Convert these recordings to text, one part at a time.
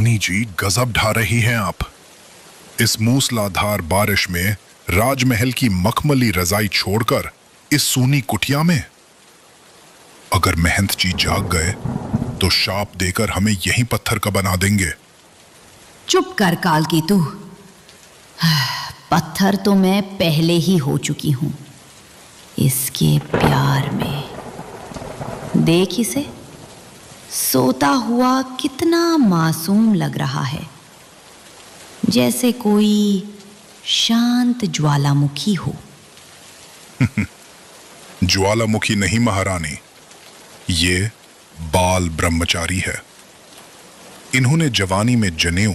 रानी जी, गजब ढा रही हैं आप। इस मूसलाधार बारिश में राजमहल की मखमली रजाई छोड़कर इस सूनी कुटिया में। अगर महंत जी जाग गए तो शाप देकर हमें यहीं पत्थर का बना देंगे। चुप कर कालकेतु। पत्थर तो मैं पहले ही हो चुकी हूं इसके प्यार में। देख इसे, सोता हुआ कितना मासूम लग रहा है, जैसे कोई शांत ज्वालामुखी हो। ज्वालामुखी नहीं महारानी, ये बाल ब्रह्मचारी है। इन्होंने जवानी में जनेऊ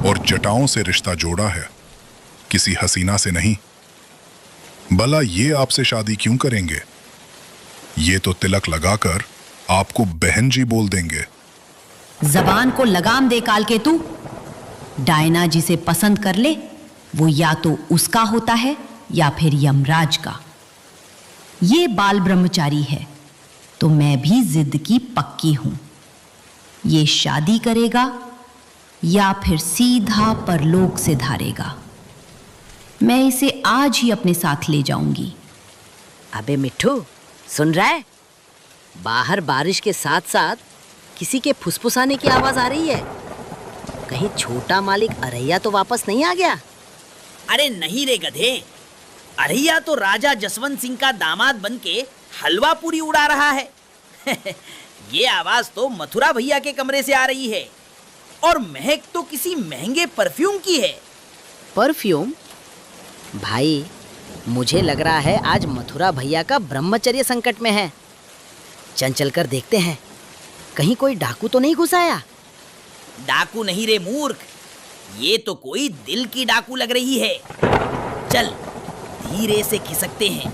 और जटाओं से रिश्ता जोड़ा है, किसी हसीना से नहीं। भला ये आपसे शादी क्यों करेंगे? ये तो तिलक लगाकर आपको बहन जी बोल देंगे। जबान को लगाम दे कालकेतु। डायना जिसे पसंद कर ले वो या तो उसका होता है या फिर यमराज का। ये बाल ब्रह्मचारी है तो मैं भी जिद की पक्की हूं। ये शादी करेगा या फिर सीधा परलोक से धारेगा। मैं इसे आज ही अपने साथ ले जाऊंगी। अबे मिट्ठू, सुन रहा है? बाहर बारिश के साथ साथ किसी के फुसफुसाने की आवाज आ रही है। कहीं छोटा मालिक अरैया तो वापस नहीं आ गया? अरे नहीं रे गधे, अरैया तो राजा जसवंत सिंह का दामाद बनके हलवा पूरी उड़ा रहा है। ये आवाज तो मथुरा भैया के कमरे से आ रही है और महक तो किसी महंगे परफ्यूम की है। परफ्यूम? भाई, मुझे लग रहा है आज मथुरा भैया का ब्रह्मचर्य संकट में है। चल कर देखते हैं, कहीं कोई डाकू तो नहीं घुस आया। डाकू नहीं रे मूर्ख, ये तो कोई दिल की डाकू लग रही है। चल धीरे से खिसकते हैं,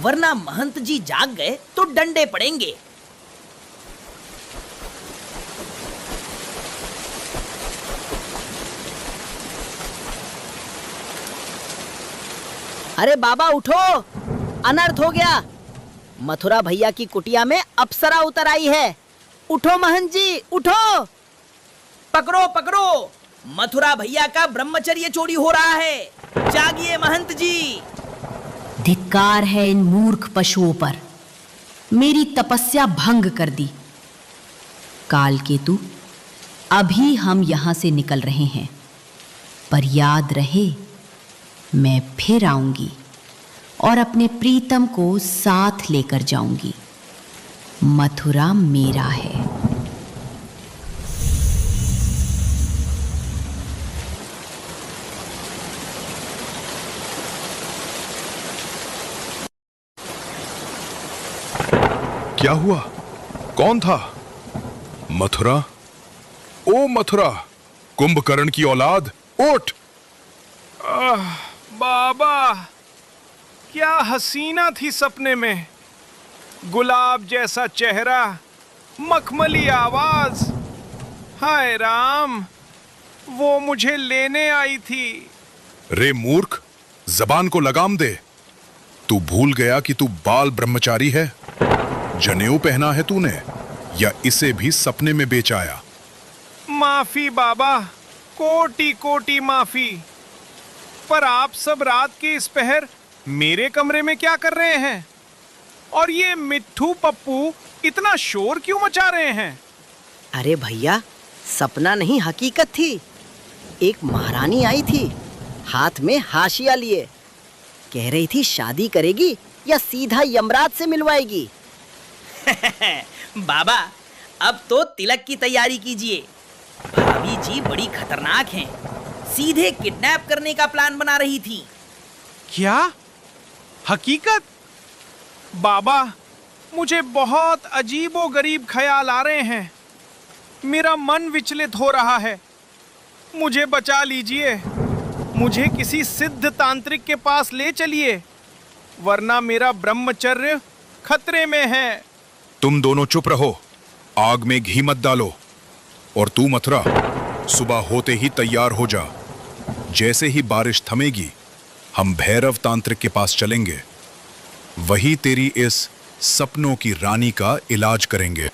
वरना महंत जी जाग गए तो डंडे पड़ेंगे। अरे बाबा उठो, अनर्थ हो गया। मथुरा भैया की कुटिया में अप्सरा उतर आई है। उठो महंत जी, उठो। पकड़ो पकड़ो, मथुरा भैया का ब्रह्मचर्य चोरी हो रहा है। जागिए महंत जी। धिक्कार है इन मूर्ख पशुओं पर, मेरी तपस्या भंग कर दी। कालकेतु, अभी हम यहां से निकल रहे हैं, पर याद रहे मैं फिर आऊंगी और अपने प्रीतम को साथ लेकर जाऊंगी। मथुरा मेरा है। क्या हुआ? कौन था? मथुरा? ओ मथुरा, कुंभकर्ण की औलाद, उठ। बाबा, क्या हसीना थी सपने में। गुलाब जैसा चेहरा, मखमली आवाज। हाय राम, वो मुझे लेने आई थी। रे मूर्ख, जबान को लगाम दे। तू भूल गया कि तू बाल ब्रह्मचारी है? जनेऊ पहना है तूने या इसे भी सपने में बेच आया? माफी बाबा, कोटि कोटि माफी। पर आप सब रात के इस पहर मेरे कमरे में क्या कर रहे हैं? और ये मिट्ठू पप्पू इतना शोर क्यों मचा रहे हैं? अरे भैया, सपना नहीं हकीकत थी। एक महारानी आई थी, हाथ में हाशिया लिए। कह रही थी शादी करेगी या सीधा यमराज से मिलवाएगी। बाबा, अब तो तिलक की तैयारी कीजिए। भाभी जी बड़ी खतरनाक हैं, सीधे किडनैप करने का प्लान बना रही थी। क्या? हकीकत? बाबा, मुझे बहुत अजीबोगरीब ख्याल आ रहे हैं। मेरा मन विचलित हो रहा है। मुझे बचा लीजिए। मुझे किसी सिद्ध तांत्रिक के पास ले चलिए, वरना मेरा ब्रह्मचर्य खतरे में है। तुम दोनों चुप रहो, आग में घी मत डालो। और तू मथुरा, सुबह होते ही तैयार हो जा। जैसे ही बारिश थमेगी, हम भैरव तांत्रिक के पास चलेंगे। वही तेरी इस सपनों की रानी का इलाज करेंगे।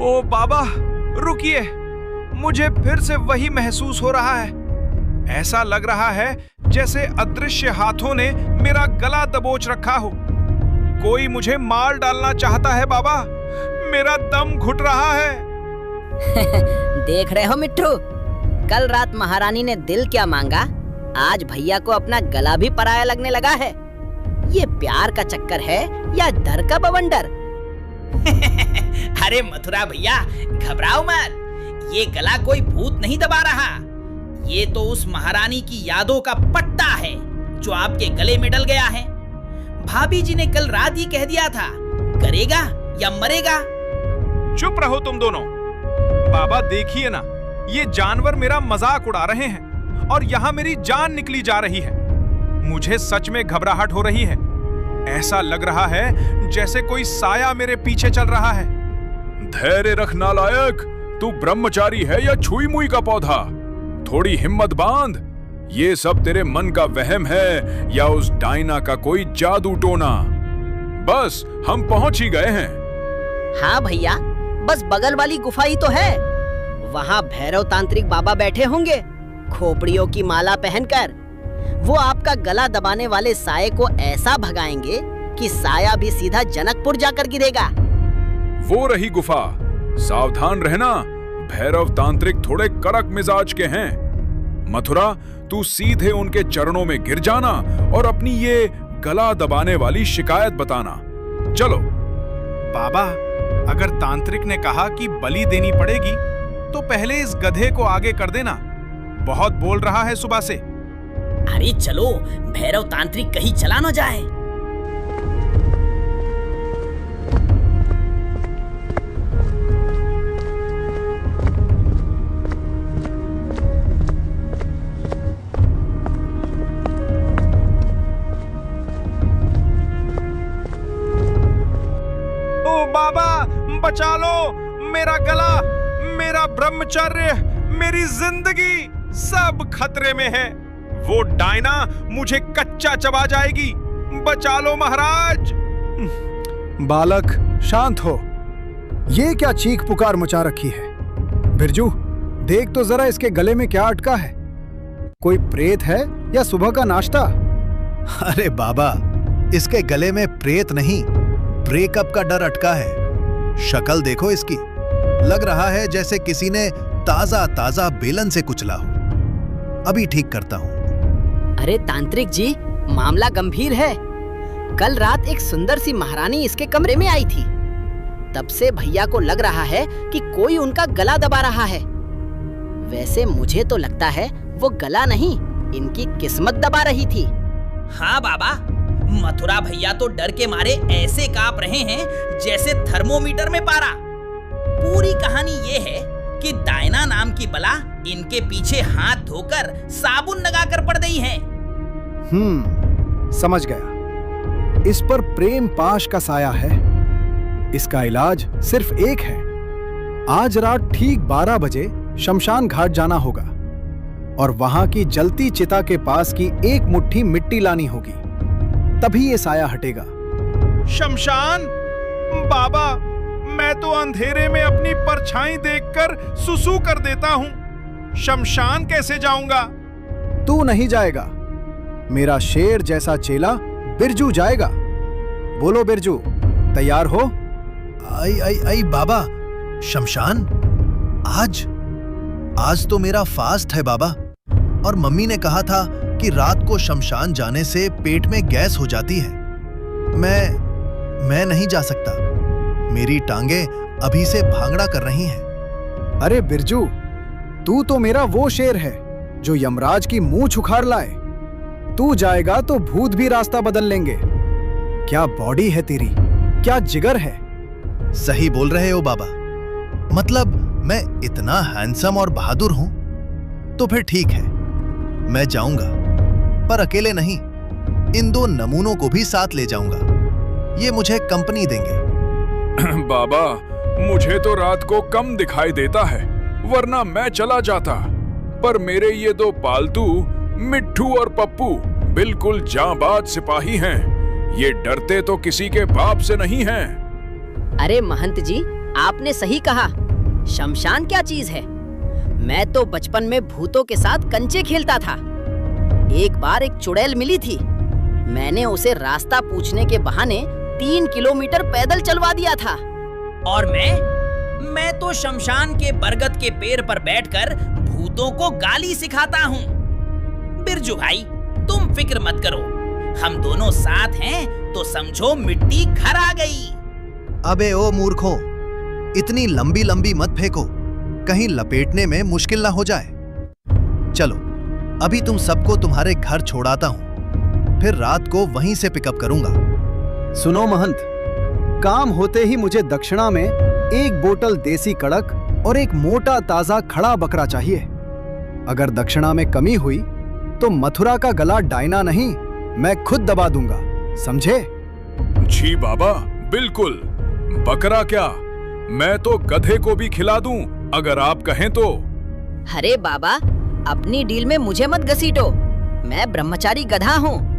ओ बाबा, रुकिए, मुझे फिर से वही महसूस हो रहा है। ऐसा लग रहा है जैसे अदृश्य हाथों ने मेरा गला दबोच रखा हो। कोई मुझे मार डालना चाहता है बाबा, मेरा दम घुट रहा है। देख रहे हो मिट्ठू, कल रात महारानी ने दिल क्या मांगा, आज भैया को अपना गला भी पराया लगने लगा है। ये प्यार का चक्कर है या डर का बवंडर? अरे मथुरा भैया, घबराओ मत, ये गला कोई भूत नहीं दबा रहा। ये तो उस महारानी की यादों का पट्टा है जो आपके गले में डल गया है। भाभी जी ने कल रात ही कह दिया था, करेगा या मरेगा। चुप रहो तुम दोनों। बाबा देखिए ना, ये जानवर मेरा मजाक उड़ा रहे हैं और यहाँ मेरी जान निकली जा रही है। मुझे सच में घबराहट हो रही है। ऐसा लग रहा है जैसे कोई साया मेरे पीछे चल रहा है। धैर्य रख नालायक, तू ब्रह्मचारी है या छुई मुई का पौधा? थोड़ी हिम्मत बांध। ये सब तेरे मन का वहम है या उस डायना का कोई जादू टोना? बस हम पहुंच ही गए हैं। हाँ भैया, बस बगल वाली गुफा ही तो है। वहाँ भैरव तांत्रिक बाबा बैठे होंगे, खोपड़ियों की माला पहनकर। वो आपका गला दबाने वाले साये को ऐसा भगाएंगे कि साया भी सीधा जनकपुर जाकर गिरेगा। वो रही गुफा, सावधान रहना, भैरव तांत्रिक थोड़े कड़क मिजाज के हैं। मथुरा, तू सीधे उनके चरणों में गिर जाना और अपनी ये गला दबाने वाली शिकायत बताना। चलो। बाबा, अगर तांत्रिक ने कहा कि बलि देनी पड़ेगी तो पहले इस गधे को आगे कर देना। बहुत बोल रहा है सुबह से। अरे चलो, भैरव तांत्रिक कहीं चला न जाए। ओ बाबा, बचा लो, मेरा गला, मेरा ब्रह्मचर्य, मेरी जिंदगी सब खतरे में है। वो डायना मुझे कच्चा चबा जाएगी। बचा लो महाराज। बालक, शांत हो। ये क्या चीख पुकार मचा रखी है? बिरजू, देख तो जरा इसके गले में क्या अटका है। कोई प्रेत है या सुबह का नाश्ता? अरे बाबा, इसके गले में प्रेत नहीं, ब्रेकअप का डर अटका है। शक्ल देखो इसकी, लग रहा है जैसे किसी ने ताजा ताजा बेलन से कुचला हो। अभी ठीक करता हूँ। अरे तांत्रिक जी, मामला गंभीर है। कल रात एक सुंदर सी महारानी इसके कमरे में आई थी। तब से भैया को लग रहा है कि कोई उनका गला दबा रहा है। वैसे मुझे तो लगता है वो गला नहीं, इनकी किस्मत दबा रही थी। हाँ बाबा, मथुरा भैया तो डर के मारे ऐसे कांप रहे हैं जैसे थर्मोमीटर में पारा। पूरी कहानी ये है कि डायना नाम की बला इनके पीछे हाथ धोकर साबुन लगाकर पड़ गई है। समझ गया। इस पर प्रेम पाश का साया है। इसका इलाज सिर्फ एक है। आज रात ठीक 12 बजे शमशान घाट जाना होगा और वहां की जलती चिता के पास की एक मुट्ठी मिट्टी लानी होगी, तभी ये साया हटेगा। शमशान? बाबा, मैं तो अंधेरे में अपनी परछाई देखकर सुसु कर देता हूँ। शमशान कैसे जाऊंगा? तू नहीं जाएगा, मेरा शेर जैसा चेला बिरजू जाएगा। बोलो बिरजू, तैयार हो? आई आई आई बाबा, शमशान? आज तो मेरा फास्ट है बाबा, और मम्मी ने कहा था कि रात को शमशान जाने से पेट में गैस हो जाती है। मैं नहीं जा सकता। मेरी टांगे अभी से भांगड़ा कर रही हैं। अरे बिरजू, तू तो मेरा वो शेर है जो यमराज की मूंछ उखाड़ लाए। तू जाएगा तो भूत भी रास्ता बदल लेंगे। क्या बॉडी है तेरी, क्या जिगर है। सही बोल रहे हो बाबा। मतलब मैं इतना हैंडसम और बहादुर हूं? तो फिर ठीक है, मैं जाऊंगा, पर अकेले नहीं, इन 2 नमूनों को भी साथ ले जाऊंगा। ये मुझे कंपनी देंगे। बाबा, मुझे तो रात को कम दिखाई देता है, वरना मैं चला जाता। पर मेरे ये 2 पालतू मिट्ठू और पप्पू बिल्कुल जांबाज सिपाही हैं। ये डरते तो किसी के बाप से नहीं हैं। अरे महंत जी, आपने सही कहा। शमशान क्या चीज है। मैं तो बचपन में भूतों के साथ कंचे खेलता था। एक बार एक चुड़ैल मिली थी। मैंने उसे रास्ता पूछने के बहाने 3 किलोमीटर पैदल चलवा दिया था। और मैं तो शमशान के बरगद के पेड़ पर बैठकर भूतों को गाली सिखाता हूँ। बिरजू भाई, तुम फिक्र मत करो, हम दोनों साथ हैं तो समझो मिट्टी घर आ गई। अबे ओ मूर्खों, इतनी लंबी लंबी मत फेंको, कहीं लपेटने में मुश्किल ना हो जाए। चलो, अभी तुम सबको तुम्हारे घर छोड़ाता हूं, फिर रात को वहीं से पिकअप करूंगा। सुनो महंत, काम होते ही मुझे दक्षिणा में 1 बोतल देसी कड़क और एक मोटा ताजा खड़ा बकरा चाहिए। अगर दक्षिणा में कमी हुई तो मथुरा का गला डायना नहीं, मैं खुद दबा दूंगा, समझे? जी बाबा, बिल्कुल। बकरा क्या, मैं तो गधे को भी खिला दूं अगर आप कहें तो। अरे बाबा, अपनी डील में मुझे मत घसीटो, मैं ब्रह्मचारी गधा हूँ।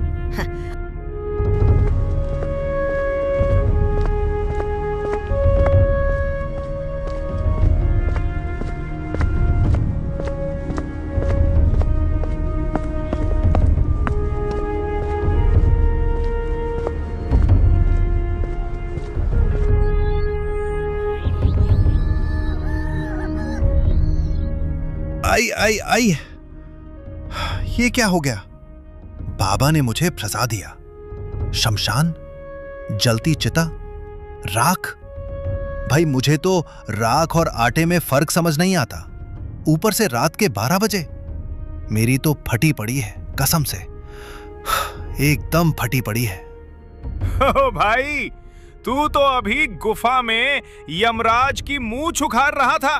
आई आई आई, ये क्या हो गया? बाबा ने मुझे फंसा दिया। शमशान, जलती चिता, राख। भाई मुझे तो राख और आटे में फर्क समझ नहीं आता, ऊपर से रात के 12 बजे। मेरी तो फटी पड़ी है, कसम से एकदम फटी पड़ी है। ओ भाई, तू तो अभी गुफा में यमराज की मुंह उखाड़ रहा था,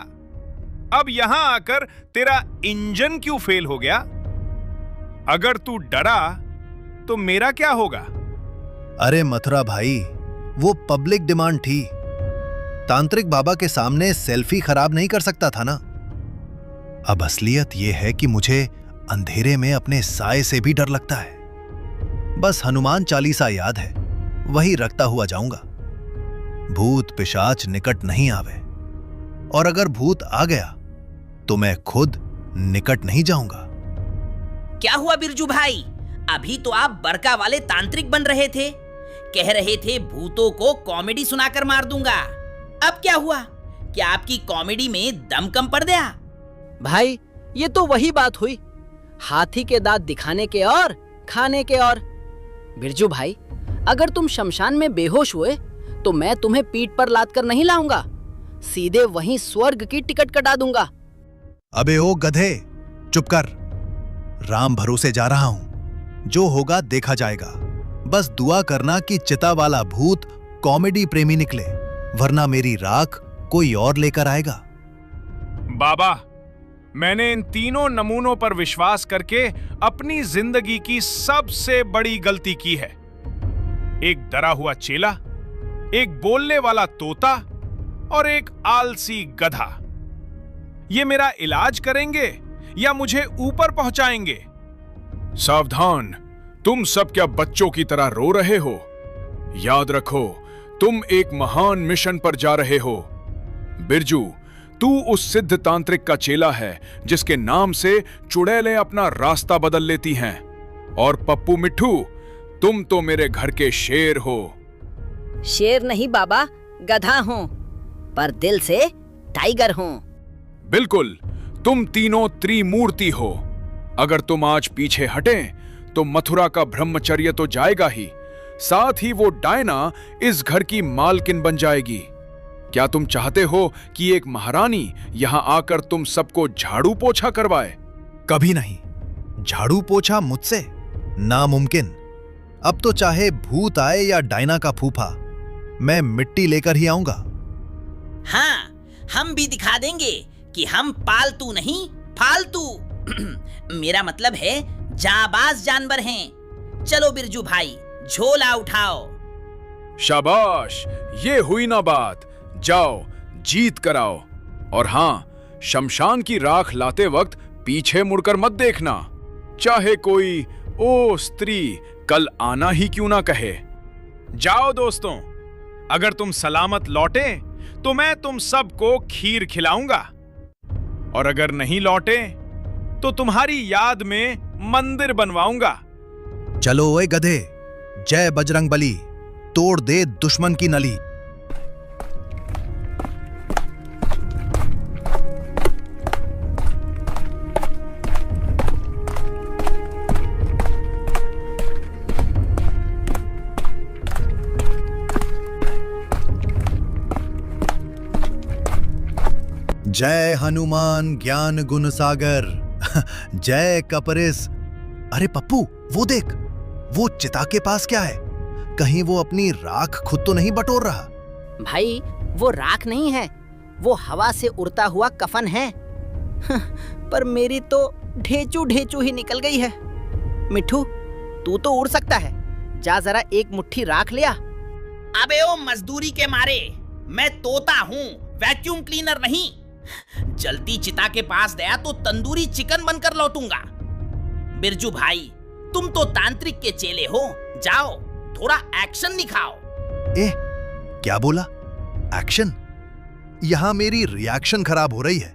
अब यहां आकर तेरा इंजन क्यों फेल हो गया? अगर तू डरा तो मेरा क्या होगा? अरे मथुरा भाई, वो पब्लिक डिमांड थी। तांत्रिक बाबा के सामने सेल्फी खराब नहीं कर सकता था ना। अब असलियत यह है कि मुझे अंधेरे में अपने साए से भी डर लगता है। बस हनुमान चालीसा याद है, वही रखता हुआ जाऊंगा। भूत पिशाच निकट नहीं आवे, और अगर भूत आ गया तो मैं खुद निकट नहीं जाऊंगा। क्या हुआ बिरजू भाई? अभी तो आप बरका वाले तांत्रिक बन रहे थे, कह रहे थे भूतों को कॉमेडी सुनाकर मार दूंगा। अब क्या हुआ? क्या आपकी कॉमेडी में दम कम पड़ गया? भाई, ये तो वही बात हुई, हाथी के दांत दिखाने के और खाने के और। बिरजू भाई, अगर तुम शमशान में बेहोश हुए तो मैं तुम्हें पीठ पर लाद कर नहीं लाऊंगा, सीधे वहीं स्वर्ग की टिकट कटा दूंगा। अबे ओ गधे, चुप कर। राम भरोसे जा रहा हूं, जो होगा देखा जाएगा। बस दुआ करना कि चिता वाला भूत कॉमेडी प्रेमी निकले, वरना मेरी राख कोई और लेकर आएगा। बाबा, मैंने इन तीनों नमूनों पर विश्वास करके अपनी जिंदगी की सबसे बड़ी गलती की है। एक डरा हुआ चेला, एक बोलने वाला तोता और एक आलसी गधा। ये मेरा इलाज करेंगे या मुझे ऊपर पहुंचाएंगे? सावधान, तुम सब क्या बच्चों की तरह रो रहे हो? याद रखो, तुम एक महान मिशन पर जा रहे हो। बिरजू, तू उस सिद्ध तांत्रिक का चेला है जिसके नाम से चुड़ैलें अपना रास्ता बदल लेती हैं। और पप्पू मिट्ठू, तुम तो मेरे घर के शेर हो। शेर नहीं बाबा, गधा हूं, पर दिल से टाइगर हूं। बिल्कुल, तुम तीनों त्रिमूर्ति हो। अगर तुम आज पीछे हटें तो मथुरा का ब्रह्मचर्य तो जाएगा ही, साथ ही वो डायना इस घर की मालकिन बन जाएगी। क्या तुम चाहते हो कि एक महारानी यहां आकर तुम सबको झाड़ू पोछा करवाए? कभी नहीं। झाड़ू पोछा मुझसे नामुमकिन। अब तो चाहे भूत आए या डायना का फूफा, मैं मिट्टी लेकर ही आऊंगा। हाँ, हम भी दिखा देंगे कि हम पालतू नहीं, फालतू मेरा मतलब है जाबाज जानवर हैं। चलो बिरजू भाई, झोला उठाओ। शाबाश, ये हुई ना बात। जाओ, जीत कराओ। और हां, शमशान की राख लाते वक्त पीछे मुड़कर मत देखना, चाहे कोई ओ स्त्री कल आना ही क्यों ना कहे। जाओ दोस्तों, अगर तुम सलामत लौटे तो मैं तुम सबको खीर खिलाऊंगा, और अगर नहीं लौटे तो तुम्हारी याद में मंदिर बनवाऊंगा। चलो ओए गधे, जय बजरंग बली, तोड़ दे दुश्मन की नली। जय हनुमान ज्ञान गुण सागर, जय कपरिस। अरे पप्पू, वो देख, वो चिता के पास क्या है? कहीं वो अपनी राख खुद तो नहीं बटोर रहा? भाई वो राख नहीं है, वो हवा से उड़ता हुआ कफन है। पर मेरी तो ढेचू ढेचू ही निकल गई है। मिठू, तू तो उड़ सकता है, जा जरा एक मुट्ठी राख लिया। अबे ओ मजदूरी के मारे, मैं तोता हूँ, वैक्यूम क्लीनर नहीं। जलती चिता के पास गया तो तंदूरी चिकन बनकर लौटूंगा। बिरजू भाई, तुम तो तांत्रिक के चेले हो, जाओ थोड़ा एक्शन दिखाओ। ए, क्या बोला? एक्शन? यहां मेरी रिएक्शन खराब हो रही है।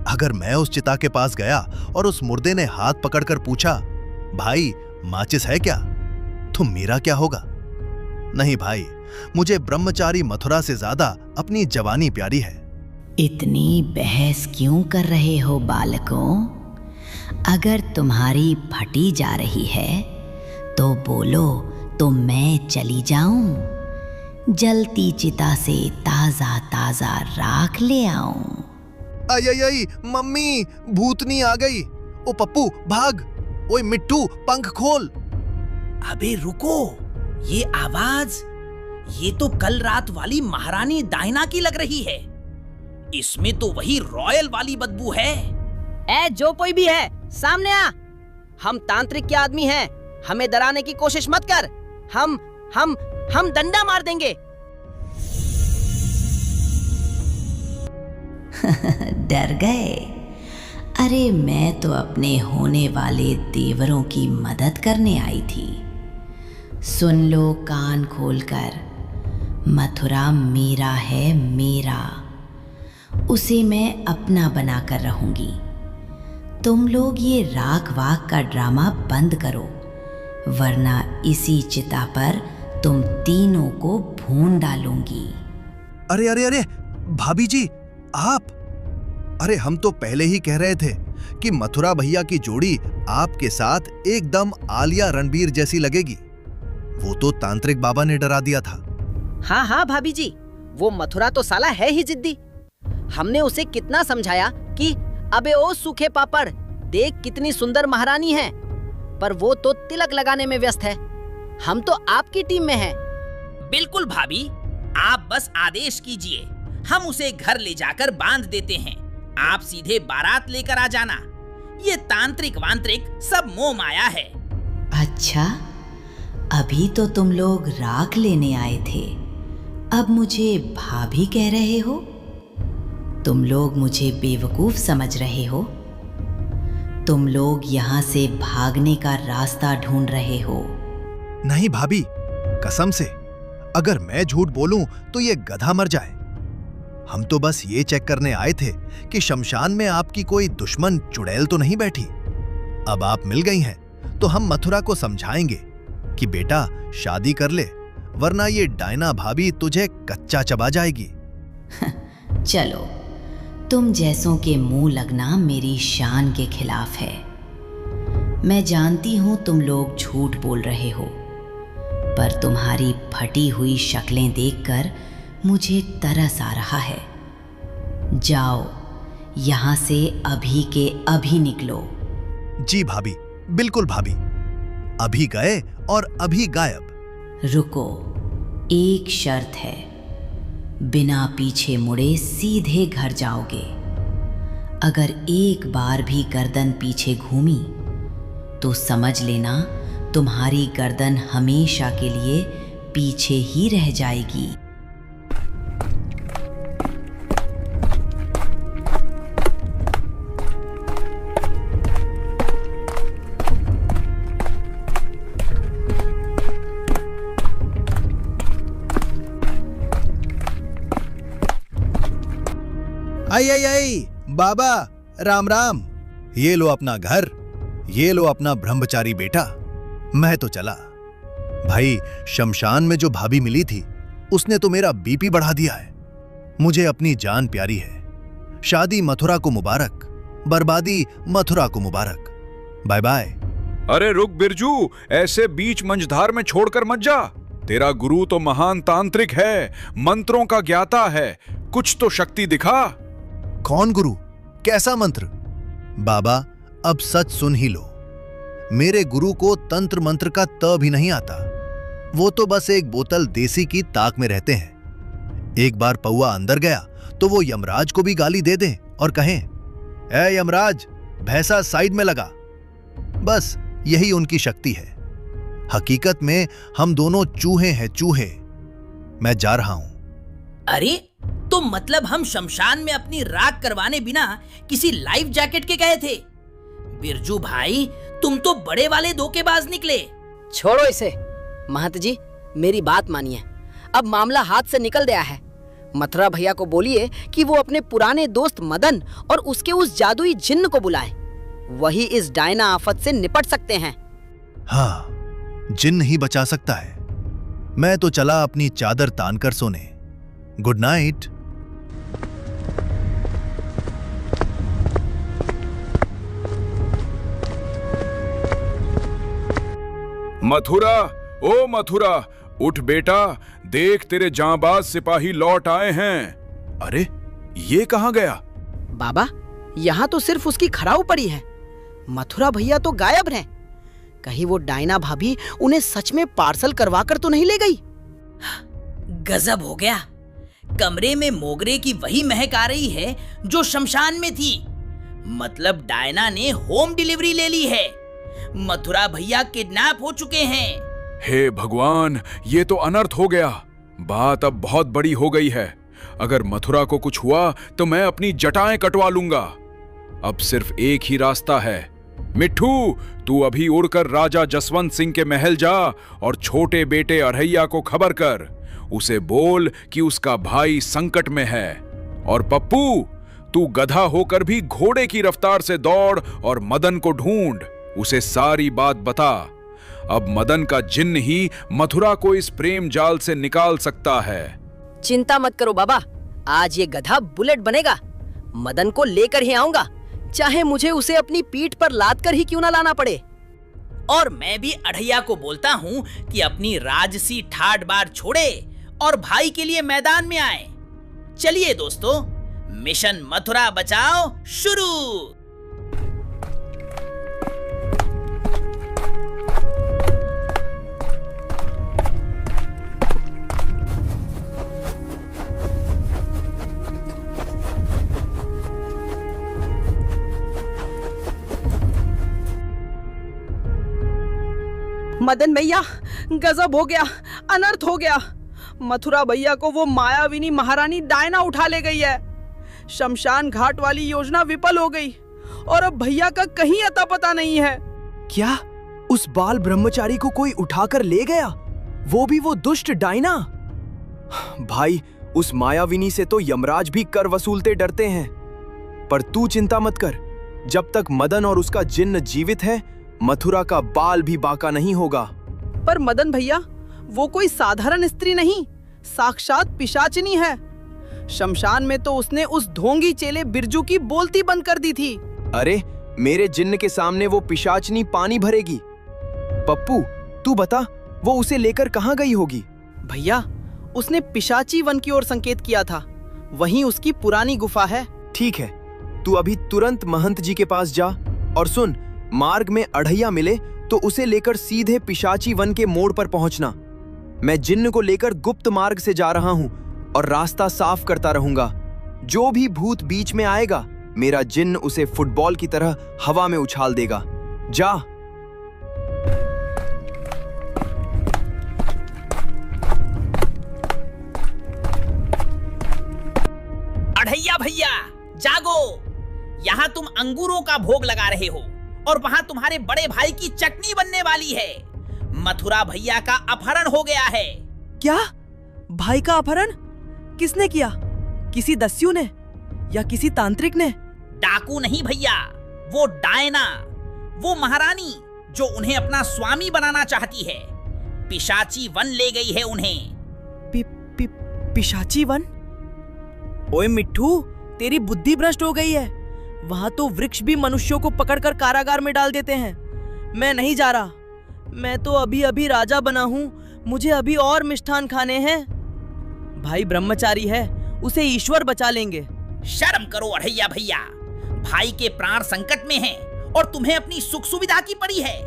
अगर मैं उस चिता के पास गया और उस मुर्दे ने हाथ पकड़कर पूछा, भाई माचिस है क्या, तो मेरा क्या होगा? नहीं भाई, मुझे ब्रह्मचारी मथुरा से ज्यादा अपनी जवानी प्यारी है। इतनी बहस क्यों कर रहे हो बालकों? अगर तुम्हारी फटी जा रही है तो बोलो, तो मैं चली जाऊं, जलती चिता से ताजा ताजा राख ले आऊं। आई मम्मी, भूतनी आ गई। ओ पप्पू भाग, ओए मिट्टू पंख खोल। अबे रुको, ये आवाज, ये तो कल रात वाली महारानी डायना की लग रही है। इसमें तो वही रॉयल वाली बदबू है। ए जो कोई भी है, सामने आ। हम तांत्रिक के आदमी हैं, हमें डराने की कोशिश मत कर। हम डंडा मार देंगे। डर गए? अरे मैं तो अपने होने वाले देवरों की मदद करने आई थी। सुन लो कान खोलकर, मथुरा मेरा है, मेरा। उसे मैं अपना बनाकर रहूंगी। तुम लोग ये राख वाख का ड्रामा बंद करो, वरना इसी चिता पर तुम तीनों को भून डालूंगी। अरे अरे अरे भाभी जी, आप? अरे हम तो पहले ही कह रहे थे कि मथुरा भैया की जोड़ी आपके साथ एकदम आलिया रणबीर जैसी लगेगी। वो तो तांत्रिक बाबा ने डरा दिया था। हाँ भाभी जी, वो मथुरा तो साला है ही जिद्दी। हमने उसे कितना समझाया कि अबे ओ सूखे पापड़, देख कितनी सुंदर महारानी है, पर वो तो तिलक लगाने में व्यस्त है। हम तो आपकी टीम में हैं। बिल्कुल भाभी, आप बस आदेश कीजिए, हम उसे घर ले जाकर बांध देते हैं। आप सीधे बारात लेकर आ जाना। ये तांत्रिक वांत्रिक सब मोह माया है। अच्छा, अभी तो तुम लोग राख लेने आए थे, अब मुझे भाभी कह रहे हो? तुम लोग मुझे बेवकूफ समझ रहे हो? तुम लोग यहाँ से भागने का रास्ता ढूंढ रहे हो। नहीं भाभी, कसम से, अगर मैं झूठ बोलूं तो ये गधा मर जाए। हम तो बस ये चेक करने आए थे कि शमशान में आपकी कोई दुश्मन चुड़ैल तो नहीं बैठी। अब आप मिल गई हैं तो हम मथुरा को समझाएंगे कि बेटा शादी कर ले, वरना ये डायना भाभी तुझे कच्चा चबा जाएगी। चलो, तुम जैसों के मुंह लगना मेरी शान के खिलाफ है। मैं जानती हूं तुम लोग झूठ बोल रहे हो, पर तुम्हारी फटी हुई शक्लें देखकर मुझे तरस आ रहा है। जाओ, यहां से अभी के अभी निकलो। जी भाभी, बिल्कुल भाभी, अभी गए और अभी गायब। रुको, एक शर्त है, बिना पीछे मुड़े सीधे घर जाओगे। अगर एक बार भी गर्दन पीछे घूमी तो समझ लेना तुम्हारी गर्दन हमेशा के लिए पीछे ही रह जाएगी। आई आई आई बाबा, राम राम। ये लो अपना घर, ये लो अपना ब्रह्मचारी बेटा। मैं तो चला। भाई, शमशान में जो भाभी मिली थी उसने तो मेरा बीपी बढ़ा दिया है। मुझे अपनी जान प्यारी है। शादी मथुरा को मुबारक, बर्बादी मथुरा को मुबारक। Bye bye. अरे रुक बिरजू, ऐसे बीच मंझधार में छोड़कर मत जा। तेरा गुरु तो महान तांत्रिक है, मंत्रों का ज्ञाता है, कुछ तो शक्ति दिखा। कौन गुरु? कैसा मंत्र? बाबा, अब सच सुन ही लो। मेरे गुरु को तंत्र मंत्र का त भी नहीं आता। वो तो बस एक बोतल देसी की ताक में रहते हैं। एक बार पौआ अंदर गया तो वो यमराज को भी गाली दे दें और कहें, ए यमराज, भैंसा साइड में लगा। बस यही उनकी शक्ति है। हकीकत में हम दोनों चूहे हैं, चूहे। मैं जा रहा हूं। अरे, तो मतलब हम शमशान में अपनी राख करवाने बिना किसी लाइफ जैकेट के गए थे? बिरजू भाई, तुम तो बड़े वाले धोखेबाज निकले। छोड़ो इसे। महंत जी, मेरी बात मानिए। अब मामला हाथ से निकल गया है। मथुरा भैया को बोलिए कि वो अपने पुराने दोस्त मदन और उसके उस जादुई जिन्न को बुलाए। वही इस डायना आफत से निपट सकते हैं। हाँ, जिन्न ही बचा सकता है। मैं तो चला अपनी चादर तान कर सोने। Good night. मथुरा, ओ मथुरा, उठ बेटा, देख तेरे जांबाज सिपाही लौट आए हैं। अरे, ये कहां गया? बाबा, यहाँ तो सिर्फ उसकी खड़ाऊ पड़ी है। मथुरा भैया तो गायब हैं। कहीं वो डायना भाभी उन्हें सच में पार्सल करवा कर तो नहीं ले गई? गजब हो गया। कमरे में मोगरे की वही महक आ रही है जो शमशान में थी। मतलब डायना ने होम डिलीवरी ले ली है। मथुरा भैया किडनैप हो चुके हैं। हे भगवान, ये तो अनर्थ हो गया। बात अब बहुत बड़ी हो गई है। अगर मथुरा को कुछ हुआ तो मैं अपनी जटाएं कटवा लूंगा। अब सिर्फ एक ही रास्ता है। मिट्ठू, तू अभी उड़कर राजा जसवंत सिंह के महल जा और छोटे बेटे अरहैया को खबर कर। उसे बोल कि उसका भाई संकट में है। और पप्पू, तू गधा होकर भी घोड़े की रफ्तार से दौड़ और मदन को ढूंढ। उसे सारी बात बता। अब मदन का जिन्न ही मथुरा को इस प्रेम जाल से निकाल सकता है। चिंता मत करो बाबा, आज ये गधा बुलेट बनेगा। मदन को लेकर ही आऊंगा, चाहे मुझे उसे अपनी पीठ पर लाद कर ही क्यों ना लाना पड़े। और मैं भी अढ़ैया को बोलता हूँ कि अपनी राजसी ठाट बार छोड़े और भाई के लिए मैदान में आए। चलिए दोस्तों, मिशन मथुरा बचाओ शुरू। मदन भैया, गजब हो गया, अनर्थ हो गया। मथुरा भैया को वो मायाविनी महारानी डायना उठा ले गई है। शमशान घाट वाली योजना विफल हो गई और अब भैया का कहीं अता पता नहीं है। क्या उस बाल ब्रह्मचारी को कोई उठाकर ले गया? वो भी वो दुष्ट डायना? भाई, उस मायाविनी से तो यमराज भी कर वसूलते डरते हैं। पर तू चिंता मत कर, जब तक मदन और उसका जिन्न जीवित है, मथुरा का बाल भी बाका नहीं होगा। पर मदन भैया, वो कोई साधारण स्त्री नहीं, साक्षात पिशाचिनी है। शमशान में तो उसने उस ढोंगी चेले बिरजू की बोलती बंद कर दी थी। अरे, मेरे जिन्न के सामने वो पिशाचनी पानी भरेगी। पप्पू, तू बता, वो उसे लेकर कहाँ गई होगी? भैया, उसने पिशाची वन की ओर संकेत किया था। वहीं उसकी पुरानी गुफा है। ठीक है, तू अभी तुरंत महंत जी के पास जा और सुन, मार्ग में अढ़ैया मिले तो उसे लेकर सीधे पिशाची वन के मोड़ पर पहुंचना। मैं जिन्न को लेकर गुप्त मार्ग से जा रहा हूं और रास्ता साफ करता रहूंगा। जो भी भूत बीच में आएगा, मेरा जिन्न उसे फुटबॉल की तरह हवा में उछाल देगा। जा। अढ़ैया भैया, जागो। यहाँ तुम अंगूरों का भोग लगा रहे हो और वहाँ तुम्हारे बड़े भाई की चटनी बनने वाली है। मथुरा भैया का अपहरण हो गया है। क्या? भाई का अपहरण किसने किया? किसी दस्यु ने? या किसी तांत्रिक ने? डाकू नहीं भैया, वो डायना, वो महारानी जो उन्हें अपना स्वामी बनाना चाहती है। पिशाची वन ले गई है उन्हें। पिशाची वन? ओए मिट्ठू, तेरी बुद्धि भ्रष्ट हो गई है। वहां तो वृक्ष भी मनुष्यों को पकड़कर कारागार में डाल देते हैं। मैं नहीं जा रहा। मैं तो अभी अभी राजा बना हूँ, मुझे अभी और मिष्ठान खाने हैं। भाई ब्रह्मचारी है, उसे ईश्वर बचा लेंगे। शर्म करो अढ़ैया भैया, भाई के प्राण संकट में हैं और तुम्हें अपनी सुख सुविधा की पड़ी है।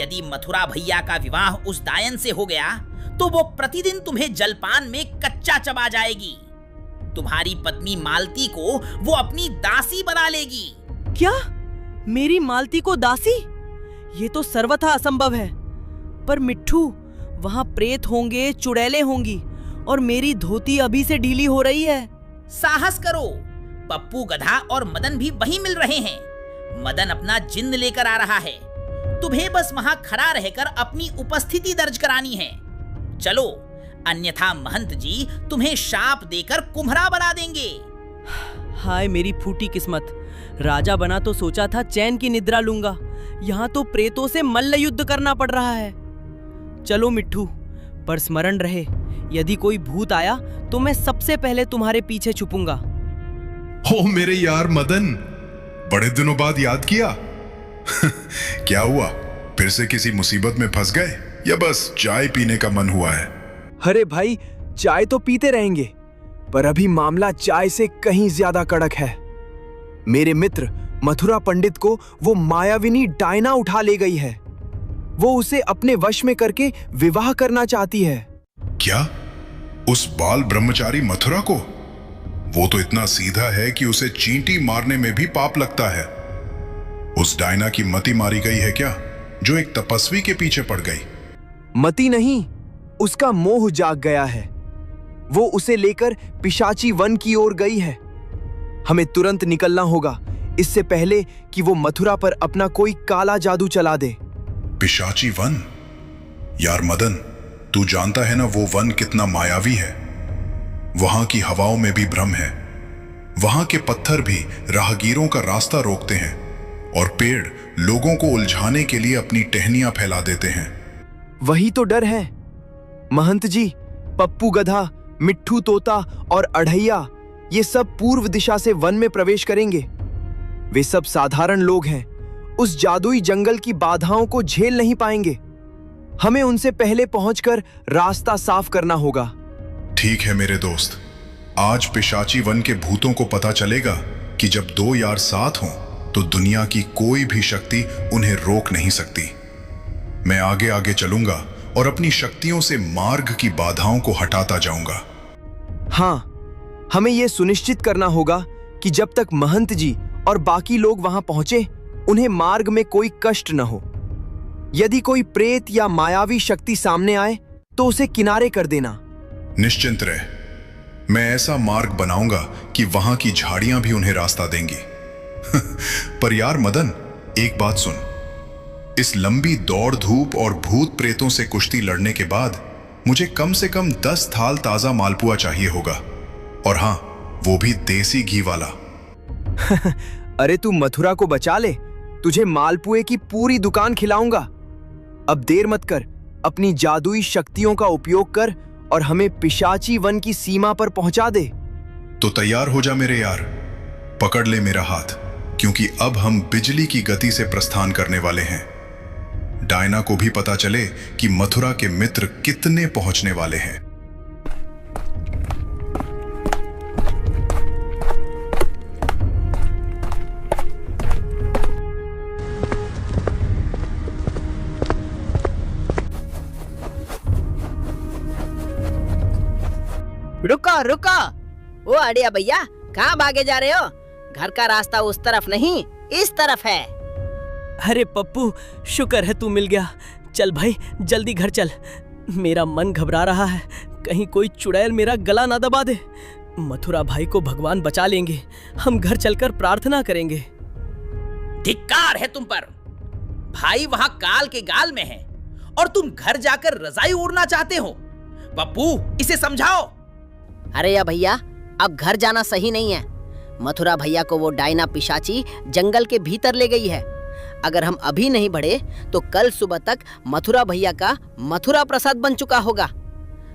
यदि मथुरा भैया का विवाह उस डायन से हो गया तो वो प्रतिदिन तुम्हें जलपान में कच्चा चबा जाएगी। तुम्हारी पत्नी मालती को वो अपनी दासी बना लेगी। क्या? मेरी मालती को दासी? ये तो सर्वथा असंभव है। पर मिट्ठू, वहां प्रेत होंगे, चुड़ैलें होंगी और मेरी धोती अभी से ढीली हो रही है। साहस करो, पप्पू गधा और मदन भी वहीं मिल रहे हैं। मदन अपना जिन्न लेकर आ रहा है, तुम्हें बस वहां खड़ा रहकर अपनी उपस्थिति दर्ज करानी है। चलो, अन्यथा महंत जी तुम्हें शाप देकर कुम्हरा बना देंगे। हाय मेरी फूटी किस्मत, राजा बना तो सोचा था चैन की निद्रा लूंगा, यहाँ तो प्रेतों से मल्ल युद्ध करना पड़ रहा है। चलो मिट्ठू, पर स्मरण रहे, यदि कोई भूत आया तो मैं सबसे पहले तुम्हारे पीछे छुपूंगा। हो मेरे यार मदन, बड़े दिनों बाद याद किया। क्या हुआ, फिर से किसी मुसीबत में फंस गए या बस चाय पीने का मन हुआ है? अरे भाई, चाय तो पीते रहेंगे, पर अभी मामला चाय से कहीं ज्यादा कड़क है। मेरे मित्र मथुरा पंडित को वो मायाविनी डायना उठा ले गई है। वो उसे अपने वश में करके विवाह करना चाहती है। क्या? उस बाल ब्रह्मचारी मथुरा को? वो तो इतना सीधा है कि उसे चींटी मारने में भी पाप लगता है। उस डायना की मति मारी गई है क्या, जो एक तपस्वी के पीछे पड़ गई? मति नहीं, उसका मोह जाग गया है। वो उसे लेकर पिशाची वन की ओर गई है। हमें तुरंत निकलना होगा, इससे पहले कि वो मथुरा पर अपना कोई काला जादू चला दे। पिशाची वन? यार मदन, तू जानता है ना वो वन कितना मायावी है। वहां की हवाओं में भी भ्रम है। वहां के पत्थर भी राहगीरों का रास्ता रोकते हैं और पेड़ लोगों को उलझाने के लिए अपनी टहनियां फैला देते हैं। वही तो डर है महंत जी। पप्पू गधा, मिट्ठू तोता और अढ़ैया, ये सब पूर्व दिशा से वन में प्रवेश करेंगे। वे सब साधारण लोग हैं, उस जादुई जंगल की बाधाओं को झेल नहीं पाएंगे। हमें उनसे पहले पहुंचकर रास्ता साफ करना होगा। ठीक है मेरे दोस्त, आज पिशाची वन के भूतों को पता चलेगा कि जब दो यार साथ हों तो दुनिया की कोई भी शक्ति उन्हें रोक नहीं सकती। मैं आगे आगे चलूंगा और अपनी शक्तियों से मार्ग की बाधाओं को हटाता जाऊंगा। हाँ, हमें यह सुनिश्चित करना होगा कि जब तक महंत जी और बाकी लोग वहां पहुंचे, उन्हें मार्ग में कोई कष्ट न हो। यदि कोई प्रेत या मायावी शक्ति सामने आए तो उसे किनारे कर देना। निश्चिंत रह, मैं ऐसा मार्ग बनाऊंगा कि वहां की झाड़ियां भी उन्हें रास्ता देंगी। पर यार मदन, एक बात सुन, इस लंबी दौड़ धूप और भूत प्रेतों से कुश्ती लड़ने के बाद मुझे कम से कम 10 थाल ताजा मालपुआ चाहिए होगा, और हां, वो भी देसी घी वाला। अरे तू मथुरा को बचा ले, तुझे मालपुए की पूरी दुकान खिलाऊंगा। अब देर मत कर, अपनी जादुई शक्तियों का उपयोग कर और हमें पिशाची वन की सीमा पर पहुंचा दे। तो तैयार हो जा मेरे यार, पकड़ ले मेरा हाथ, क्योंकि अब हम बिजली की गति से प्रस्थान करने वाले हैं। डायना को भी पता चले कि मथुरा के मित्र कितने पहुंचने वाले हैं। रुको रुको, ओ अड़िया भैया, कहाँ भागे जा रहे हो? घर का रास्ता उस तरफ नहीं, इस तरफ है। अरे पप्पू, शुक्र है तू मिल गया। चल भाई, जल्दी घर चल। मेरा मन घबरा रहा है, कहीं कोई चुड़ैल मेरा गला ना दबा दे। मथुरा भाई को भगवान बचा लेंगे, हम घर चलकर प्रार्थना करेंगे। धिक्कार है तुम पर। भाई वहां काल के गाल में है और तुम घर जाकर रजाई ओढ़ना चाहते हो। पप्पू, इसे समझाओ। अरे या भैया, अब घर जाना सही नहीं है। मथुरा भैया को वो डायना पिशाची जंगल के भीतर ले गई है। अगर हम अभी नहीं बढ़े तो कल सुबह तक मथुरा भैया का मथुरा प्रसाद बन चुका होगा।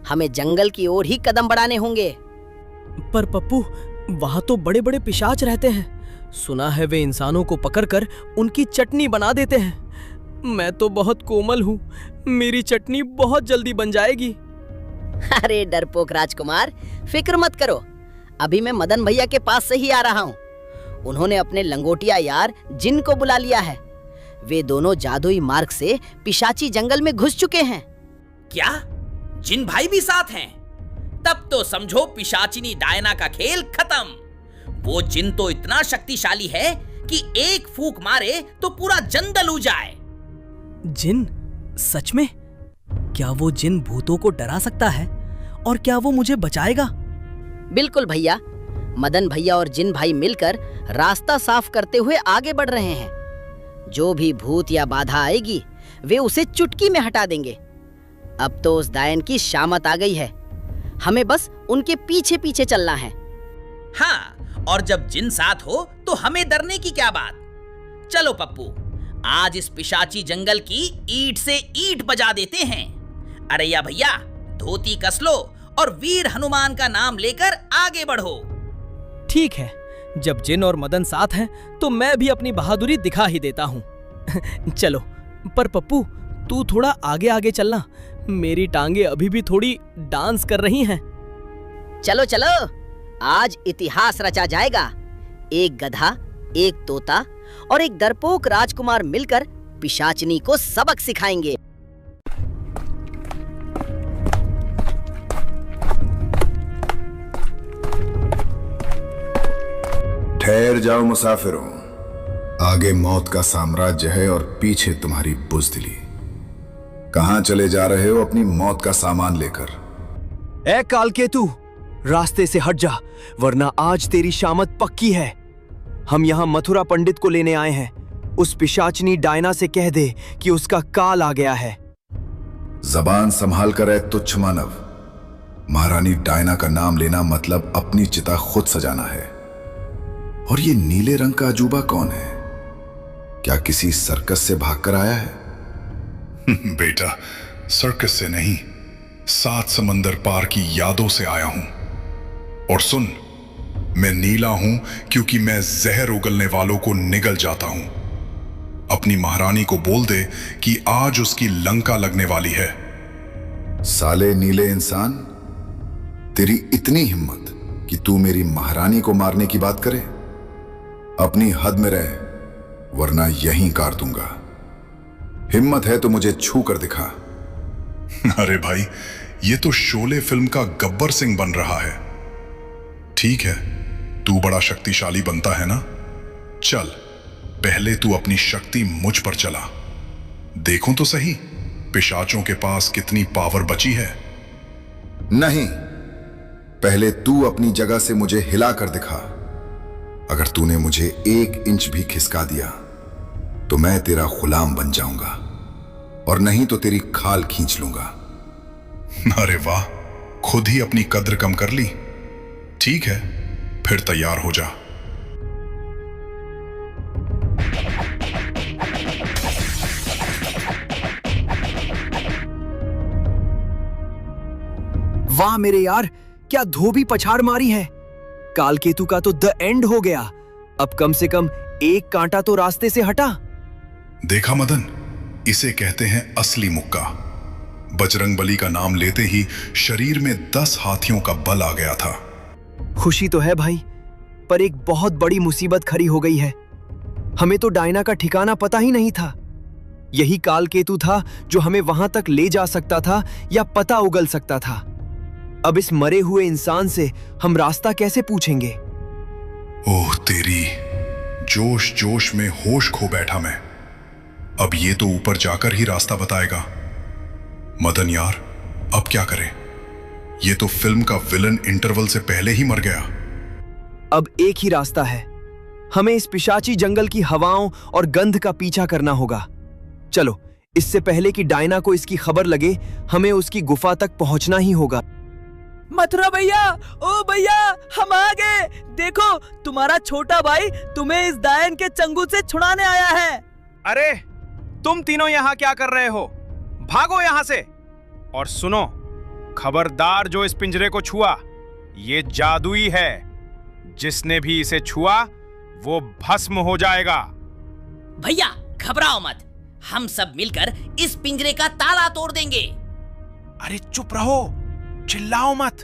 हमें जंगल की ओर ही कदम बढ़ाने होंगे। पर पप्पू, वहाँ तो बड़े बड़े पिशाच रहते हैं। सुना है वे इंसानों को पकड़कर उनकी चटनी बना देते हैं। मैं तो बहुत कोमल हूँ, मेरी चटनी बहुत जल्दी बन जाएगी। अरे डरपोक राजकुमार, फिक्र मत करो। अभी मैं मदन भैया के पास से ही आ रहा हूँ। उन्होंने अपने लंगोटिया यार जिन को बुला लिया है। वे दोनों जादुई मार्ग से पिशाची जंगल में घुस चुके हैं। क्या जिन भाई भी साथ हैं? तब तो समझो पिशाचिनी डायना का खेल खत्म। वो जिन तो इतना शक्तिशाली है कि एक फूंक मारे तो पूरा जंगल उड़ जाए। जिन? सच में? क्या वो जिन भूतों को डरा सकता है? और क्या वो मुझे बचाएगा? बिल्कुल भैया। मदन भैया और जिन भाई मिलकर रास्ता साफ करते हुए आगे बढ़ रहे हैं। जो भी भूत या बाधा आएगी वे उसे चुटकी में हटा देंगे। अब तो उस दायन की शामत आ गई है। हमें बस उनके पीछे पीछे चलना है। हाँ, और जब जिन साथ हो तो हमें डरने की क्या बात। चलो पप्पू, आज इस पिशाची जंगल की ईंट से ईंट बजा देते हैं। अरे या भैया, धोती कस लो और वीर हनुमान का नाम लेकर आगे बढ़ो। ठीक है, जब जिन और मदन साथ हैं तो मैं भी अपनी बहादुरी दिखा ही देता हूँ। चलो, पर पप्पू तू थोड़ा आगे आगे चलना। मेरी टांगे अभी भी थोड़ी डांस कर रही हैं। चलो चलो, आज इतिहास रचा जाएगा। एक गधा, एक तोता और एक डरपोक राजकुमार मिलकर पिशाचनी को सबक सिखाएंगे। ठहर जाओ मुसाफिरों, आगे मौत का साम्राज्य है और पीछे तुम्हारी बुज़दिली। कहां चले जा रहे हो अपनी मौत का सामान लेकर? ए कालकेतु, रास्ते से हट जा, वरना आज तेरी शामत पक्की है। हम यहाँ मथुरा पंडित को लेने आए हैं। उस पिशाचनी डायना से कह दे कि उसका काल आ गया है। जबान संभाल कर है तुच्छ मानव। महारानी डायना का नाम लेना मतलब अपनी चिता खुद सजाना है। और ये नीले रंग का अजूबा कौन है? क्या किसी सर्कस से भागकर आया है? बेटा, सर्कस से नहीं, 7 समंदर पार की यादों से आया हूं। और सुन, मैं नीला हूं क्योंकि मैं जहर उगलने वालों को निगल जाता हूं। अपनी महारानी को बोल दे कि आज उसकी लंका लगने वाली है। साले नीले इंसान, तेरी इतनी हिम्मत कि तू मेरी महारानी को मारने की बात करे? अपनी हद में रह, वरना यहीं काट दूंगा। हिम्मत है तो मुझे छू कर दिखा। अरे भाई, ये तो शोले फिल्म का गब्बर सिंह बन रहा है। ठीक है, तू बड़ा शक्तिशाली बनता है ना? चल, पहले तू अपनी शक्ति मुझ पर चला। देखूं तो सही, पिशाचों के पास कितनी पावर बची है। नहीं, पहले तू अपनी जगह से मुझे हिला कर दिखा। अगर तूने मुझे 1 इंच भी खिसका दिया तो मैं तेरा गुलाम बन जाऊंगा, और नहीं तो तेरी खाल खींच लूंगा। अरे वाह, खुद ही अपनी कद्र कम कर ली। ठीक है, फिर तैयार हो जा। वाह मेरे यार, क्या धोबी पछाड़ मारी है। कालकेतु का तो द एंड हो गया। अब कम से कम एक कांटा तो रास्ते से हटा। देखा मदन, इसे कहते हैं असली मुक्का। बजरंगबली का नाम लेते ही शरीर में 10 हाथियों का बल आ गया था। खुशी तो है भाई, पर एक बहुत बड़ी मुसीबत खड़ी हो गई है। हमें तो डायना का ठिकाना पता ही नहीं था। यही कालकेतु था जो हमें वहां तक ले जा सकता था या पता उगल सकता था। अब इस मरे हुए इंसान से हम रास्ता कैसे पूछेंगे? ओह तेरी, जोश जोश में होश खो बैठा मैं। अब ये तो ऊपर जाकर ही रास्ता बताएगा। मदन यार, अब क्या करें? ये तो फिल्म का विलन इंटरवल से पहले ही मर गया। अब एक ही रास्ता है, हमें इस पिशाची जंगल की हवाओं और गंध का पीछा करना होगा। चलो, इससे पहले कि डायना को इसकी खबर लगे, हमें उसकी गुफा तक पहुंचना ही होगा। मथुरा भैया, ओ भैया, हम आ गए। देखो, तुम्हारा छोटा भाई तुम्हें इस डायन के चंगुल से छुड़ाने आया है। अरे तुम तीनों यहाँ क्या कर रहे हो? भागो यहाँ से। और सुनो, खबरदार जो इस पिंजरे को छुआ, ये जादुई है। जिसने भी इसे छुआ वो भस्म हो जाएगा। भैया घबराओ मत, हम सब मिलकर इस पिंजरे का ताला तोड़ देंगे। अरे चुप रहो, चिल्लाओ मत।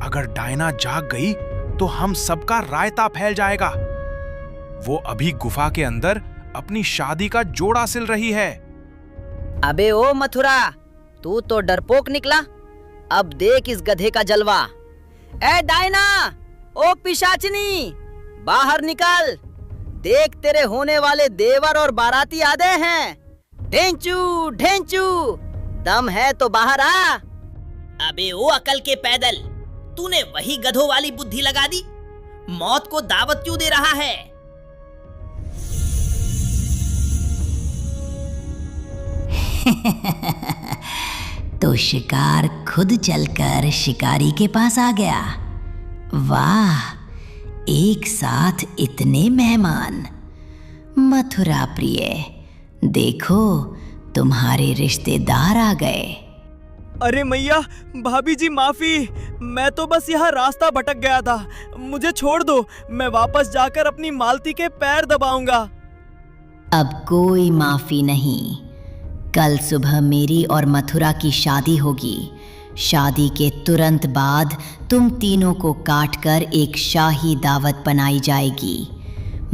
अगर डायना जाग गई तो हम सबका रायता फैल जाएगा। वो अभी गुफा के अंदर अपनी शादी का जोड़ा सिल रही है। अबे ओ मथुरा, तू तो डरपोक निकला। अब देख इस गधे का जलवा। ए डायना, ओ पिशाचिनी, बाहर निकल। देख तेरे होने वाले देवर और बाराती आधे हैं। ढेंचू ढेंचू, दम है तो बाहर आ। अबे ओ अकल के पैदल, तूने वही गधों वाली बुद्धि लगा दी। मौत को दावत क्यों दे रहा है? तो शिकार खुद चलकर शिकारी के पास आ गया। वाह, एक साथ इतने मेहमान। मथुरा प्रिय, देखो तुम्हारे रिश्तेदार आ गए। अरे मैया, भाभी जी माफी, मैं तो बस यहाँ रास्ता भटक गया था। मुझे छोड़ दो, मैं वापस जाकर अपनी मालती के पैर दबाऊंगा। अब कोई माफी नहीं। कल सुबह मेरी और मथुरा की शादी होगी। शादी के तुरंत बाद तुम तीनों को काटकर एक शाही दावत बनाई जाएगी।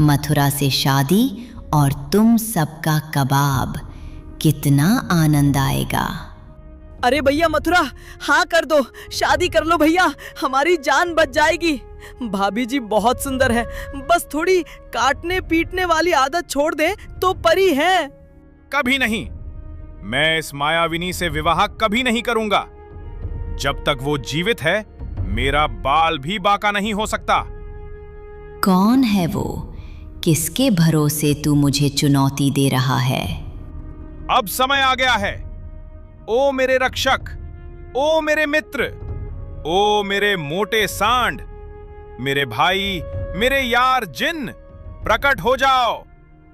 मथुरा से शादी और तुम सबका कबाब। कितना आनंद आएगा। अरे भैया मथुरा, हाँ कर दो, शादी कर लो भैया, हमारी जान बच जाएगी। भाभी जी बहुत सुंदर है, बस थोड़ी काटने पीटने वाली आदत छोड़ दे तो परी है। कभी नहीं, मैं इस मायाविनी से विवाह कभी नहीं करूंगा। जब तक वो जीवित है, मेरा बाल भी बाका नहीं हो सकता। कौन है वो? किसके भरोसे तू मुझे चुनौती दे रहा है? अब समय आ गया है। ओ मेरे रक्षक, ओ मेरे मित्र, ओ मेरे मोटे सांड, मेरे भाई, मेरे यार जिन, प्रकट हो जाओ।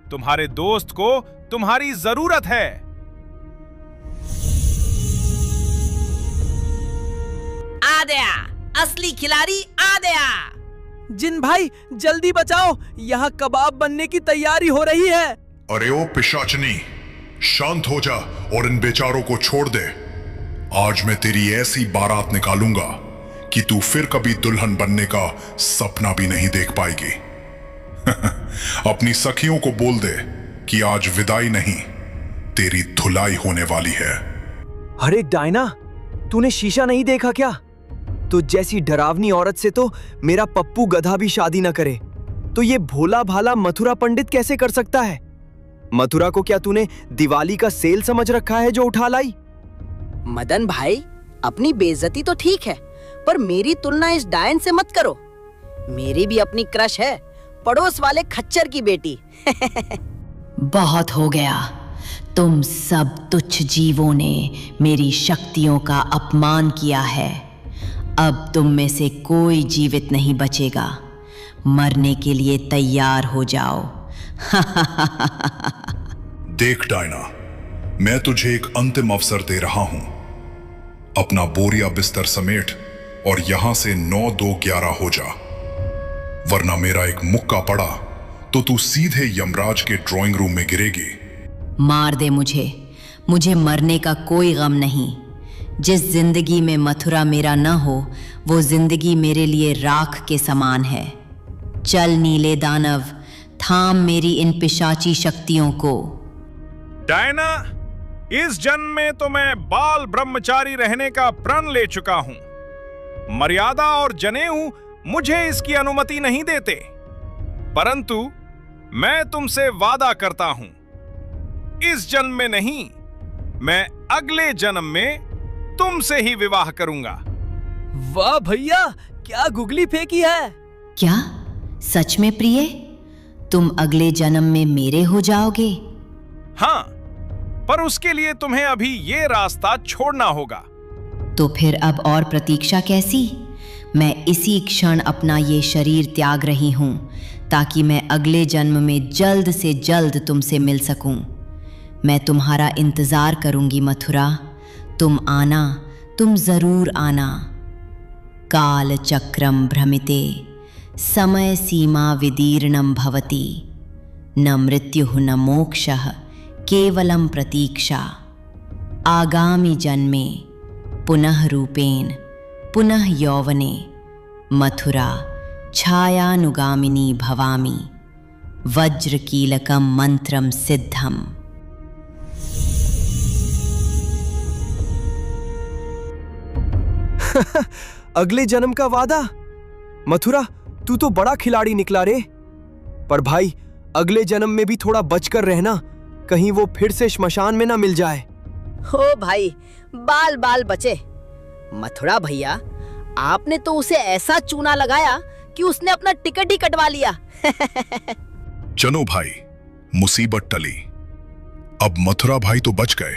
तुम्हारे दोस्त को तुम्हारी जरूरत है। आ गया, असली खिलाड़ी आ गया। जिन भाई जल्दी बचाओ, यहाँ कबाब बनने की तैयारी हो रही है। अरे ओ पिशाचनी, शांत हो जा और इन बेचारों को छोड़ दे। आज मैं तेरी ऐसी बारात निकालूंगा कि तू फिर कभी दुल्हन बनने का सपना भी नहीं देख पाएगी। अपनी सखियों को बोल दे कि आज विदाई नहीं, तेरी धुलाई होने वाली है। अरे डायना, तूने शीशा नहीं देखा क्या? तो जैसी डरावनी औरत से तो मेरा पप्पू गधा भी शादी न करे, तो ये भोला भाला मथुरा पंडित कैसे कर सकता है? मथुरा को क्या तूने दिवाली का सेल समझ रखा है जो उठा लाई? मदन भाई, अपनी बेइज्जती तो ठीक है, पर मेरी तुलना इस डायन से मत करो। मेरी भी अपनी क्रश है, पड़ोस वाले खच्चर की बेटी। बहुत हो गया। तुम सब तुच्छ जीवों ने मेरी शक्तियों का अपमान किया है। अब तुम में से कोई जीवित नहीं बचेगा। मरने के लिए तैयार हो जाओ। देख डायना, मैं तुझे एक अंतिम अवसर दे रहा हूं। अपना बोरिया बिस्तर समेट और यहां से 9-2-11 हो जा, वरना मेरा एक मुक्का पड़ा तो तू सीधे यमराज के ड्राइंग रूम में गिरेगी। मार दे मुझे मरने का कोई गम नहीं। जिस जिंदगी में मथुरा मेरा न हो, वो जिंदगी मेरे लिए राख के समान है। चल नीले दानव, थाम मेरी इन पिशाची शक्तियों को। डायना, इस जन्म में तो मैं बाल ब्रह्मचारी रहने का प्रण ले चुका हूं। मर्यादा और जनेऊ मुझे इसकी अनुमति नहीं देते, परंतु मैं तुमसे वादा करता हूं, इस जन्म में नहीं, मैं अगले जन्म में तुमसे ही विवाह करूंगा। वाह भैया, क्या गुगली फेंकी है। क्या सच में प्रिय? तुम अगले जन्म में मेरे हो जाओगे? हाँ, पर उसके लिए तुम्हें अभी ये रास्ता छोड़ना होगा। तो फिर अब और प्रतीक्षा कैसी? मैं इसी क्षण अपना ये शरीर त्याग रही हूं ताकि मैं अगले जन्म में जल्द से जल्द तुमसे मिल सकूं। मैं तुम्हारा इंतजार करूंगी मथुरा। तुम आना, तुम जरूर आना। काल चक्रम भ्रमिते समय सीमा विदीर्णम भवति, न मृत्युः न मोक्षः केवलं प्रतीक्षा। आगामि जन्मे पुनः रूपेण पुनः यौवने मथुरा छायानुगामिनी भवामि, वज्रकीलकं मंत्रम सिद्धम। अगले जन्म का वादा? मथुरा, तू तो बड़ा खिलाड़ी निकला रे। पर भाई, अगले जन्म में भी थोड़ा बचकर रहना, कहीं वो फिर से श्मशान में ना मिल जाए। हो भाई, बाल बाल बचे। मथुरा भैया, आपने तो उसे ऐसा चूना लगाया कि उसने अपना टिकट ही कटवा लिया। चलो भाई, मुसीबत टली। अब मथुरा भाई तो बच गए,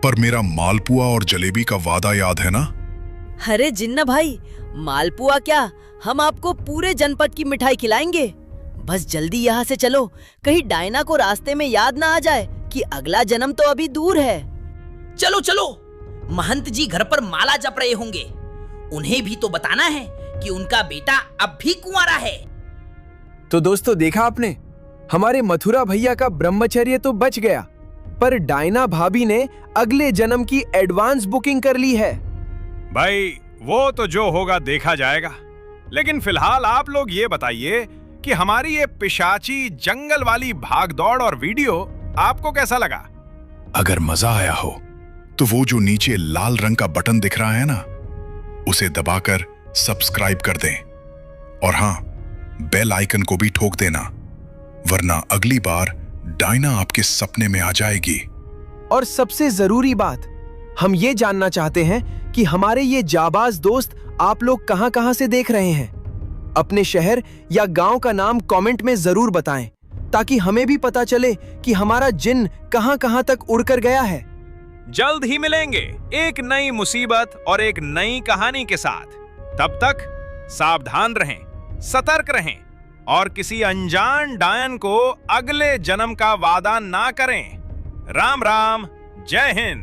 पर मेरा मालपुआ और जलेबी का वादा याद है ना? अरे जिन्ना भाई, मालपुआ क्या, हम आपको पूरे जनपद की मिठाई खिलाएंगे। बस जल्दी यहाँ से चलो, कहीं डायना को रास्ते में याद ना आ जाए कि अगला जन्म तो अभी दूर है। चलो चलो, महंत जी घर पर माला जप रहे होंगे। उन्हें भी तो बताना है कि उनका बेटा अब भी कुंवारा है। तो दोस्तों, देखा आपने, हमारे मथुरा भैया का ब्रह्मचर्य तो बच गया, पर डायना भाभी ने अगले जन्म की एडवांस बुकिंग कर ली है। भाई, वो तो जो होगा देखा जाएगा। लेकिन फिलहाल आप लोग ये बताइए कि हमारी ये पिशाची जंगल वाली भागदौड़ और वीडियो आपको कैसा लगा? अगर मजा आया हो तो वो जो नीचे लाल रंग का बटन दिख रहा है ना, उसे दबाकर सब्सक्राइब कर दें। और हां, बेल आइकन को भी ठोक देना, वरना अगली बार डायना आपके सपने में आ जाएगी। और सबसे जरूरी बात, हम ये जानना चाहते हैं कि हमारे ये जाबाज दोस्त आप लोग कहां-कहां से देख रहे हैं। अपने शहर या गांव का नाम कमेंट में जरूर बताएं, ताकि हमें भी पता चले कि हमारा जिन कहां-कहां तक उड़कर गया है। जल्द ही मिलेंगे एक नई मुसीबत और एक नई कहानी के साथ। तब तक सावधान रहें, सतर्क रहें और किसी अनजान डायन को अगले जन्म का वादा ना करें। राम राम, जय हिंद।